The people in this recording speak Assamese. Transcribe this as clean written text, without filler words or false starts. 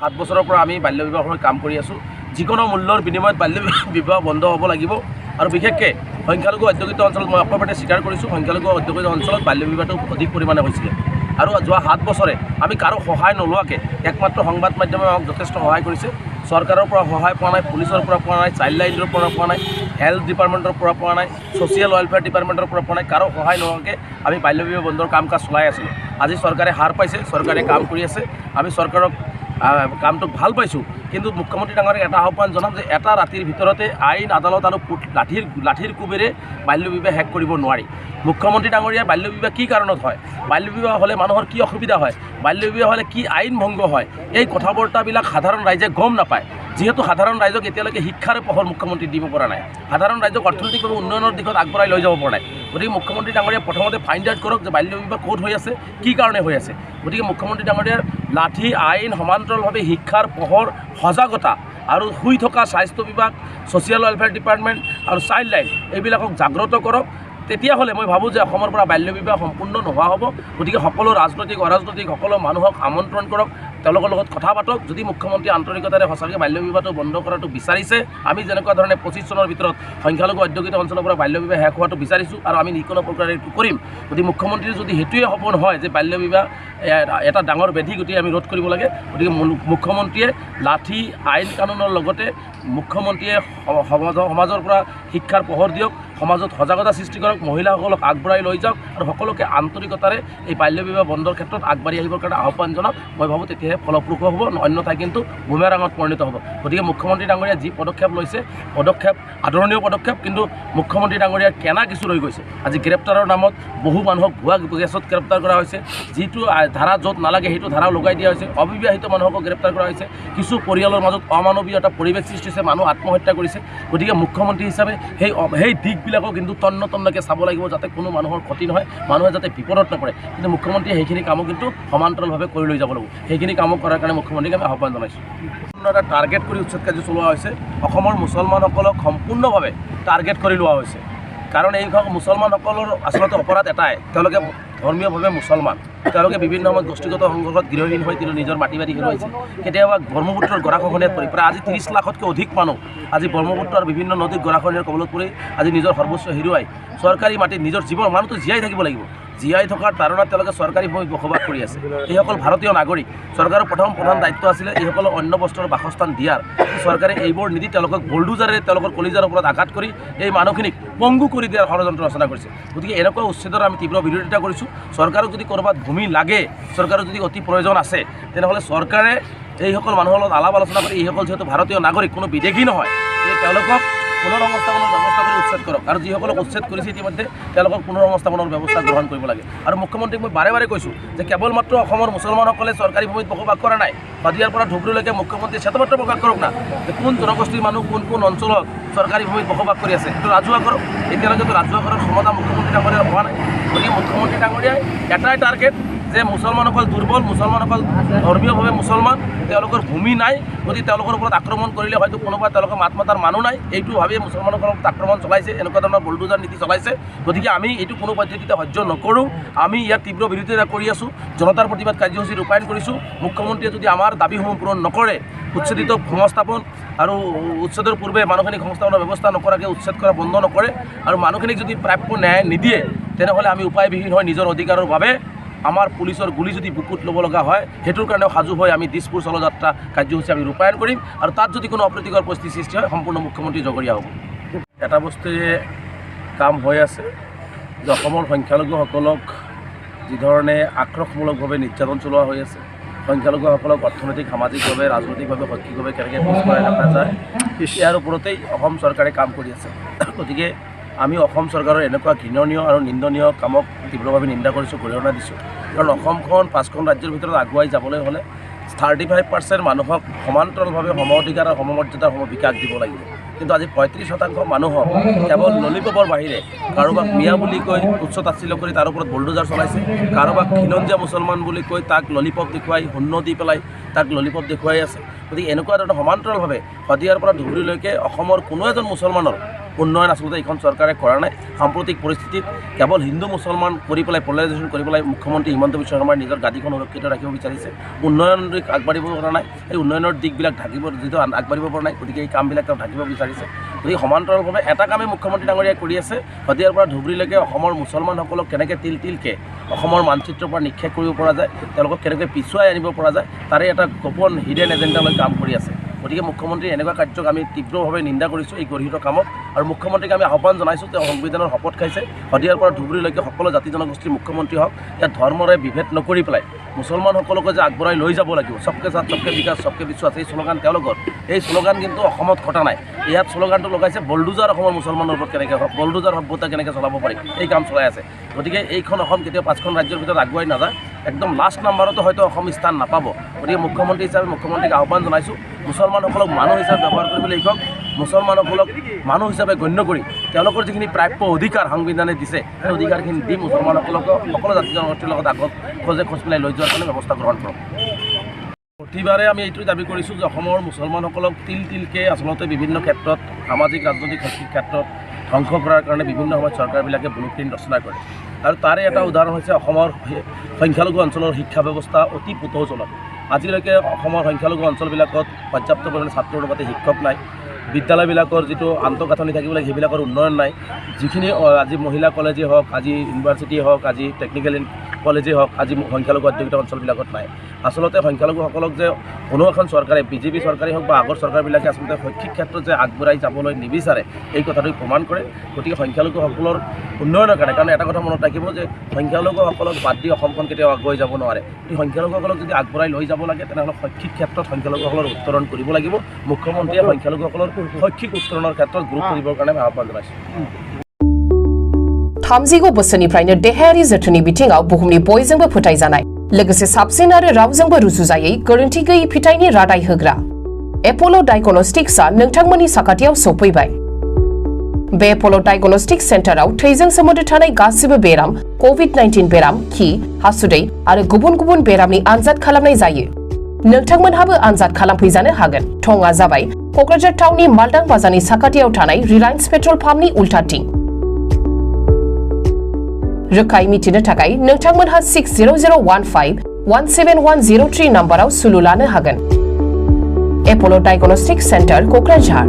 7 বছৰৰ পৰা আমি বাল্য বিবাহৰ কাম কৰি আছোঁ। যিকোনো মূল্যৰ বিনিময়ত বাল্য বিবাহ বন্ধ হ'ব লাগিব আৰু বিশেষকৈ সংখ্যালঘু অধ্যুষিত অঞ্চলত মই অকপতে স্বীকাৰ কৰিছোঁ সংখ্যালঘু অধ্যুষিত অঞ্চলত বাল্য বিবাহটো অধিক পৰিমাণে হৈছিলে আৰু যোৱা 7 বছৰে আমি কাৰো সহায় নোলোৱাকৈ একমাত্ৰ সংবাদ মাধ্যমে আমাক যথেষ্ট সহায় কৰিছে। চৰকাৰৰ পৰা সহায় পোৱা নাই, পুলিচৰ পৰা পোৱা নাই, চাইল্ড লাইনৰ পৰা পোৱা নাই, হেল্থ ডিপাৰ্টমেণ্টৰ পৰা পোৱা নাই, ছ'চিয়েল ৱেলফেয়াৰ ডিপাৰ্টমেণ্টৰ পৰা পোৱা নাই, কাৰো সহায় নোহোৱাকৈ আমি বাল্য বিবাহ বন্ধৰ কাম কাজ চলাই আছিলোঁ। আজি চৰকাৰে হাৰ পাইছে, চৰকাৰে কাম কৰি আছে। আমি চৰকাৰক কামটো ভাল পাইছোঁ, কিন্তু মুখ্যমন্ত্ৰী ডাঙৰীক এটা আহ্বান জনাম যে এটা ৰাতিৰ ভিতৰতে আইন আদালত আৰু লাঠিৰ কোবেৰে বাল্য বিবাহ শেষ কৰিব নোৱাৰি। মুখ্যমন্ত্ৰী ডাঙৰীয়া বাল্য বিবাহ কি কাৰণত হয়, বাল্য বিবাহ হ'লে মানুহৰ কি অসুবিধা হয়, বাল্য বিবাহ হ'লে কি আইন ভংগ হয়, এই কথা বৰ্তাবিলাক সাধাৰণ ৰাইজে গম নাপায়। যিহেতু সাধাৰণ ৰাইজক এতিয়ালৈকে শিক্ষাৰ পোহৰ মুখ্যমন্ত্ৰী দিব পৰা নাই, সাধাৰণ ৰাইজক অৰ্থনৈতিকভাৱে উন্নয়নৰ দিশত আগবঢ়াই লৈ যাব পৰা নাই। গতিকে মুখ্যমন্ত্ৰী ডাঙৰীয়া প্ৰথমতে ফাইণ্ড আউট কৰক যে বাল্য বিবাহ ক'ত হৈ আছে, কি কাৰণে হৈ আছে। গতিকে মুখ্যমন্ত্ৰী ডাঙৰীয়াৰ লাঠি আইন সমান্তৰালভাৱে শিক্ষাৰ পোহৰ, সজাগতা আৰু শুই থকা স্বাস্থ্য বিভাগ, ছ'চিয়েল ৱেলফেয়াৰ ডিপাৰ্টমেণ্ট আৰু চাইল্ড লাইন এইবিলাকক জাগ্ৰত কৰক। তেতিয়াহ'লে মই ভাবোঁ যে অসমৰ পৰা বাল্য বিবাহ সম্পূৰ্ণ নোহোৱা হ'ব। গতিকে সকলো ৰাজনৈতিক অৰাজনৈতিক সকলো মানুহক আমন্ত্ৰণ কৰক, তেওঁলোকৰ লগত কথা পাতক। যদি মুখ্যমন্ত্ৰী আন্তৰিকতাৰে সঁচাকৈ বাল্য বিবাহটো বন্ধ কৰাটো বিচাৰিছে, আমি যেনেকুৱা ধৰণে 25 চনৰ ভিতৰত সংখ্যালঘু অধ্যুষিত অঞ্চলৰ পৰা বাল্য বিবাহ শেষ হোৱাটো বিচাৰিছোঁ আৰু আমি যিকোনো প্ৰকাৰে এইটো কৰিম। গতিকে মুখ্যমন্ত্ৰীৰ যদি সেইটোৱে সপোন হয় যে বাল্য বিবাহ এটা ডাঙৰ ব্যাধি, গতিকে আমি ৰোধ কৰিব লাগে। গতিকে মুখ্যমন্ত্ৰীয়ে লাঠি আইন কানুনৰ লগতে মুখ্যমন্ত্ৰীয়ে সমাজৰ পৰা শিক্ষাৰ পোহৰ দিয়ক, সমাজত সজাগতা সৃষ্টি কৰক, মহিলাসকলক আগবঢ়াই লৈ যাওক আৰু সকলোকে আন্তৰিকতাৰে এই বাল্য বিবাহ বন্ধৰ ক্ষেত্ৰত আগবাঢ়ি আহিবৰ কাৰণে আহ্বান জনাওক। মই ভাবোঁ তেতিয়াহে ফলপ্ৰসূ হ'ব, অন্যথাই কিন্তু বুমেৰাঙত পৰিণত হ'ব। গতিকে মুখ্যমন্ত্ৰী ডাঙৰীয়া যি পদক্ষেপ লৈছে, পদক্ষেপ আদৰণীয় পদক্ষেপ, কিন্তু মুখ্যমন্ত্ৰী ডাঙৰীয়াৰ কেনা কিছু ৰৈ গৈছে। আজি গ্ৰেপ্তাৰৰ নামত বহু মানুহক ভুৱা গেছত গ্ৰেপ্তাৰ কৰা হৈছে, যিটো ধাৰা য'ত নালাগে সেইটো ধাৰাও লগাই দিয়া হৈছে, অবিবাহিত মানুহকো গ্ৰেপ্তাৰ কৰা হৈছে, কিছু পৰিয়ালৰ মাজত অমানৱীয় এটা পৰিৱেশ সৃষ্টি হৈছে, মানুহ আত্মহত্যা কৰিছে। গতিকে মুখ্যমন্ত্ৰী হিচাপে সেই দিশবিলাকো কিন্তু তন্নতন্নকৈ চাব লাগিব, যাতে কোনো মানুহৰ ক্ষতি নহয়, মানুহে যাতে বিপদত নপৰে। কিন্তু মুখ্যমন্ত্ৰীয়ে সেইখিনি কামো কিন্তু সমান্তৰালভাৱে কৰি লৈ যাব লাগিব। সেইখিনি কামো কৰাৰ কাৰণে মুখ্যমন্ত্ৰীক আমি আহ্বান জনাইছোঁ। এটা টাৰ্গেট কৰি উচ্ছেদ কাৰ্য চলোৱা হৈছে, অসমৰ মুছলমানসকলক সম্পূৰ্ণভাৱে টাৰ্গেট কৰি লোৱা হৈছে। কাৰণ এই মুছলমানসকলৰ আচলতে অপৰাধ এটাই, তেওঁলোকে ধৰ্মীয়ভাৱে মুছলমান, তেওঁলোকে বিভিন্ন সময়ত গোষ্ঠীগত সংঘৰ্ষত গৃহহীন হৈ নিজৰ মাটি বাৰী হেৰুৱাইছে। কেতিয়াবা ব্ৰহ্মপুত্ৰৰ গৰাখহনীয়াত পৰি প্ৰায় আজি 30 লাখতকৈ অধিক মানুহ আজি ব্ৰহ্মপুত্ৰ আৰু বিভিন্ন নদীত গৰাখহনীয়াৰ কবলত পৰি আজি নিজৰ সৰ্বোচ্চ হেৰুৱাই চৰকাৰী মাটিত নিজৰ জীৱন মানুহটো জীয়াই থাকিব লাগিব। জীয়াই থকাৰ তাৰণাত তেওঁলোকে চৰকাৰী ভূমিত বসবাস কৰি আছে। এইসকল ভাৰতীয় নাগৰিক, চৰকাৰৰ প্ৰধান দায়িত্ব আছিলে এইসকলক অন্য বস্তুৰ বাসস্থান দিয়াৰ। চৰকাৰে এইবোৰ নিদি তেওঁলোকক বুলডোজাৰেৰে তেওঁলোকৰ কলিজাৰ ওপৰত আঘাত কৰি এই মানুহখিনিক পংগু কৰি দিয়াৰ ষড়যন্ত্ৰ ৰচনা কৰিছে। গতিকে এনেকুৱা উচ্ছেদৰ আমি তীব্ৰ বিৰোধিতা কৰিছোঁ। চৰকাৰক যদি ক'ৰবাত ভূমি লাগে, চৰকাৰৰ যদি অতি প্ৰয়োজন আছে, তেনেহ'লে চৰকাৰে এইসকল মানুহৰ লগত আলাপ আলোচনা কৰি এইসকল যিহেতু ভাৰতীয় নাগৰিক, কোনো বিদেশী নহয়, তেওঁলোকক পুনৰ্সংস্থাপনৰ ব্যৱস্থা কৰি উচ্ছেদ কৰক আৰু যিসকলক উচ্ছেদ কৰিছে ইতিমধ্যে তেওঁলোকক পুনৰ্সংস্থাপনৰ ব্যৱস্থা গ্ৰহণ কৰিব লাগে। আৰু মুখ্যমন্ত্ৰীক মই বাৰে বাৰে কৈছোঁ যে কেৱল মাত্ৰ অসমৰ মুছলমানসকলে চৰকাৰী ভূমিত বসবাস কৰা নাই, শদিয়াৰ পৰা ধুবুৰীলৈকে মুখ্যমন্ত্ৰীয়ে শ্বেতপত্ৰ প্ৰকাশ কৰক না যে কোন জনগোষ্ঠীৰ মানুহ কোন অঞ্চলত চৰকাৰী ভূমিত বসবাস কৰি আছে, সেইটো ৰাজহুৱা কৰক। এতিয়ালৈকেতো ৰাজহুৱা কৰাৰ ক্ষমতা মুখ্যমন্ত্ৰী ডাঙৰীয়াৰ হোৱা নাই। গতিকে মুখ্যমন্ত্ৰী ডাঙৰীয়াই এটাই টাৰ্গেট যে মুছলমানসকল দুৰ্বল, মুছলমানসকল ধৰ্মীয়ভাৱে মুছলমান, তেওঁলোকৰ ভূমি নাই, গতিকে তেওঁলোকৰ ওপৰত আক্ৰমণ কৰিলে হয়তো কোনোবা তেওঁলোকৰ মাত মাতাৰ মানুহ নাই, এইটো ভাবিয়ে মুছলমানসকলক আক্ৰমণ চলাইছে, এনেকুৱা ধৰণৰ বুলডোজাৰ নীতি চলাইছে। গতিকে আমি এইটো কোনো পদ্ধতিতে সহ্য নকৰোঁ। আমি ইয়াৰ তীব্ৰ বিৰোধিতা কৰি আছোঁ, জনতাৰ প্ৰতিবাদ কাৰ্যসূচী ৰূপায়ণ কৰিছোঁ। মুখ্যমন্ত্ৰীয়ে যদি আমাৰ দাবীসমূহ পূৰণ নকৰে, উচ্ছেদিত সংস্থাপন আৰু উচ্ছেদৰ পূৰ্বে মানুহখিনিক সংস্থাপনৰ ব্যৱস্থা নকৰাকৈ উচ্ছেদ কৰা বন্ধ নকৰে আৰু মানুহখিনিক যদি প্ৰাপ্য ন্যায় নিদিয়ে, তেনেহ'লে আমি উপায়বিহীন হৈ নিজৰ অধিকাৰৰ বাবে আমাৰ পুলিচৰ গুলি যদি বুকুত ল'ব লগা হয়, সেইটোৰ কাৰণেও সাজু হৈ আমি দিছপুৰ চলযাত্ৰা কাৰ্যসূচী আমি ৰূপায়ণ কৰিম আৰু তাত যদি কোনো অপ্ৰীতিকৰ পৰিস্থিতি সৃষ্টি হয় সম্পূৰ্ণ মুখ্যমন্ত্ৰী জগৰীয়া হ'ব। এটা বস্তুৱে কাম হৈ আছে যে অসমৰ সংখ্যালঘুসকলক যিধৰণে আক্ৰোশমূলকভাৱে নিৰ্যাতন চলোৱা হৈ আছে, সংখ্যালঘুসকলক অৰ্থনৈতিক, সামাজিকভাৱে, ৰাজনৈতিকভাৱে, শৈক্ষিকভাৱে কেনেকৈ পিছ পৰাই ৰখা যায়, ইয়াৰ ওপৰতেই অসম চৰকাৰে কাম কৰি আছে। গতিকে আমি অসম চৰকাৰৰ এনেকুৱা ঘৃণনীয় আৰু নিন্দনীয় কামক তীব্ৰভাৱে নিন্দা কৰিছোঁ, গৰিহণা দিছোঁ। কাৰণ অসমখন 5খন ৰাজ্যৰ ভিতৰত আগুৱাই যাবলৈ হ'লে 35% মানুহক সমান্তৰালভাৱে সম অধিকাৰ আৰু সমমৰ্যাদাৰ বিকাশ দিব লাগিব। কিন্তু আজি 35% মানুহক কেৱল ললিপপৰ বাহিৰে কাৰোবাক মিয়া বুলি কৈ উচ্চ তাচ্ছিল্য কৰি তাৰ ওপৰত বুলডোজাৰ চলাইছে, কাৰোবাক খিলঞ্জীয়া মুছলমান বুলি কৈ তাক ললিপপ দেখুৱাই, শূন্য দি পেলাই তাক ললিপপ দেখুৱাই আছে। গতিকে এনেকুৱা ধৰণৰ সমান্তৰালভাৱে শদিয়াৰ পৰা ধুবুৰীলৈকে অসমৰ কোনো এজন মুছলমানৰ উন্নয়ন আচলতে এইখন চৰকাৰে কৰা নাই। সাম্প্ৰতিক পৰিস্থিতিত কেৱল হিন্দু মুছলমান কৰি পেলাই পলাৰাইজেশ্যন কৰি পেলাই মুখ্যমন্ত্ৰী হিমন্ত বিশ্ব শৰ্মাই নিজৰ গাদীখন সুৰক্ষিত ৰাখিব বিচাৰিছে। উন্নয়নৰ দিশ আগবাঢ়িব পৰা নাই, এই উন্নয়নৰ দিশবিলাক ঢাকিব যিটো আগবাঢ়িব পৰা নাই, গতিকে এই কামবিলাক তেওঁ ঢাকিব বিচাৰিছে। গতিকে সমান্তৰালভাৱে এটা কামেই মুখ্যমন্ত্ৰী ডাঙৰীয়াই কৰি আছে, শদিয়াৰ পৰা ধুবুৰীলৈকে অসমৰ মুছলমানসকলক কেনেকৈ তিলকে অসমৰ মানচিত্ৰৰ পৰা নিক্ষেপ কৰিব পৰা যায়, তেওঁলোকক কেনেকৈ পিছুৱাই আনিব পৰা যায়, তাৰে এটা গোপন হিডেন এজেণ্ডা লৈ কাম কৰি আছে। গতিকে মুখ্যমন্ত্ৰীৰ এনেকুৱা কাৰ্যক আমি তীব্ৰভাৱে নিন্দা কৰিছোঁ এই গৰিহীত কামক, আৰু মুখ্যমন্ত্ৰীক আমি আহ্বান জনাইছোঁ তেওঁ সংবিধানৰ শপত খাইছে, শদিয়াৰ পৰা ধুবুৰীলৈকে সকলো জাতি জনগোষ্ঠীৰ মুখ্যমন্ত্ৰী হওক, ইয়াত ধৰ্মৰে বিভেদ নকৰি পেলাই মুছলমানসকলকো যে আগবঢ়াই লৈ যাব লাগিব, সবকে সাথ সবকে বিকাশ সবকে বিশ্বাস, এই শ্লোগান তেওঁলোকৰ, এই শ্লোগান কিন্তু অসমত ঘটা নাই। ইয়াত শ্লোগানটো লগাইছে বলডুজাৰ অসমৰ মুছলমানৰ ওপৰত কেনেকৈ হওক, বলডুজাৰ সভ্যতা কেনেকৈ চলাব পাৰি, এই কাম চলাই আছে। গতিকে এইখন অসম কেতিয়াও 5খন ৰাজ্যৰ ভিতৰত আগুৱাই নাযায়, একদম লাষ্ট নাম্বাৰতো হয়তো অসম স্থান নাপাব। গতিকে মুখ্যমন্ত্ৰী হিচাপে মুখ্যমন্ত্ৰীক আহ্বান জনাইছোঁ, মুছলমানসকলক মানুহ হিচাপে ব্যৱহাৰ কৰিবলৈ শিকক, মুছলমানসকলক মানুহ হিচাপে গণ্য কৰি তেওঁলোকৰ যিখিনি প্ৰাপ্য অধিকাৰ সংবিধানে দিছে সেই অধিকাৰখিনি দি মুছলমানসকলক সকলো জাতি জনগোষ্ঠীৰ লগত আগত খোজ পেলাই লৈ যোৱাৰ কাৰণে ব্যৱস্থা গ্ৰহণ কৰক। প্ৰতিবাৰে আমি এইটোৱে দাবী কৰিছোঁ যে অসমৰ মুছলমানসকলক তিলকে আচলতে বিভিন্ন ক্ষেত্ৰত সামাজিক ৰাজনৈতিক শৈক্ষিক ক্ষেত্ৰত ধ্বংস কৰাৰ কাৰণে বিভিন্ন সময়ত চৰকাৰবিলাকে ব্লুপ্ৰিণ্ট ৰচনা কৰে, আৰু তাৰে এটা উদাহৰণ হৈছে অসমৰ সংখ্যালঘু অঞ্চলৰ শিক্ষা ব্যৱস্থা অতি পুতৌজনক। আজিলৈকে অসমৰ সংখ্যালঘু অঞ্চলবিলাকত পৰ্যাপ্ত পৰিমাণে ছাত্ৰৰ লগতে শিক্ষক নাই, বিদ্যালয়বিলাকৰ যিটো আন্তঃগাঁথনি থাকিব লাগে সেইবিলাকৰ উন্নয়ন নাই। যিখিনি আজি মহিলা কলেজেই হওক, আজি ইউনিভাৰ্চিটি হওক, আজি টেকনিকেল কলেজেই হওক, আজি সংখ্যালঘু অধ্যুষিত অঞ্চলবিলাকত নাই। আচলতে সংখ্যালঘুসকলক যে কোনো এখন চৰকাৰে বিজেপি চৰকাৰেই হওক বা আগৰ চৰকাৰবিলাকে আচলতে শৈক্ষিক ক্ষেত্ৰত যে আগবঢ়াই যাবলৈ নিবিচাৰে এই কথাটো প্ৰমাণ কৰে। গতিকে সংখ্যালঘুসকলৰ উন্নয়নৰ কাৰণে এটা কথা মনত ৰাখিব যে সংখ্যালঘুসকলক বাদ দি অসমখন কেতিয়াও আগুৱাই যাব নোৱাৰে। এই সংখ্যালঘুসকলক যদি আগবঢ়াই লৈ যাব লাগে তেনেহ'লে শৈক্ষিক ক্ষেত্ৰত সংখ্যালঘুসকলৰ উত্তৰণ কৰিব লাগিব। মুখ্যমন্ত্ৰীয়ে সংখ্যালঘুসকলৰ শৈক্ষিক উত্তৰণৰ ক্ষেত্ৰত গুৰুত্ব দিবৰ কাৰণে আহ্বান জনাইছোঁ। 30 बोसोरनिफ्रायनो देहायारि जोथोननि बिथिङाव बुहुमनि बयजोंबो फोथायजानाय लोगोसे साबसिन आरो रावजोंबो रुजुजायै गोरोन्थि गैयै फिथाइनि रादाय होग्रा एप'ल' डायग्नोस्टिक्सआ नोंथांमोननि साखाथियाव सौफैबाय। बे एप'ल' डायग्नोस्टिक्स सेन्टाराव थैजों सोमोन्दो थानाय गासिबो बेराम, COVID-19 बेराम, खि, हासुदै आरो गुबुन गुबुन बेरामनि आनजाद खालामनाय जायो। नोंथांमोनहाबो आनजाद खालामफैजानो हागोन। थंआ जाबाय क'क्राझार टाउननि मालदां बाजारनि साखाथियाव थानाय रिलायन्स पेट्रल पाम्पनि उल्टाथिं। रोखायै मिथिनो थाखाय नोंथांमोनहा 60015-17103 नाम्बाराव सुलु लानो हागोन। एप'ल' डायग्नोस्टिक्स सेन्टार क'क्राझार।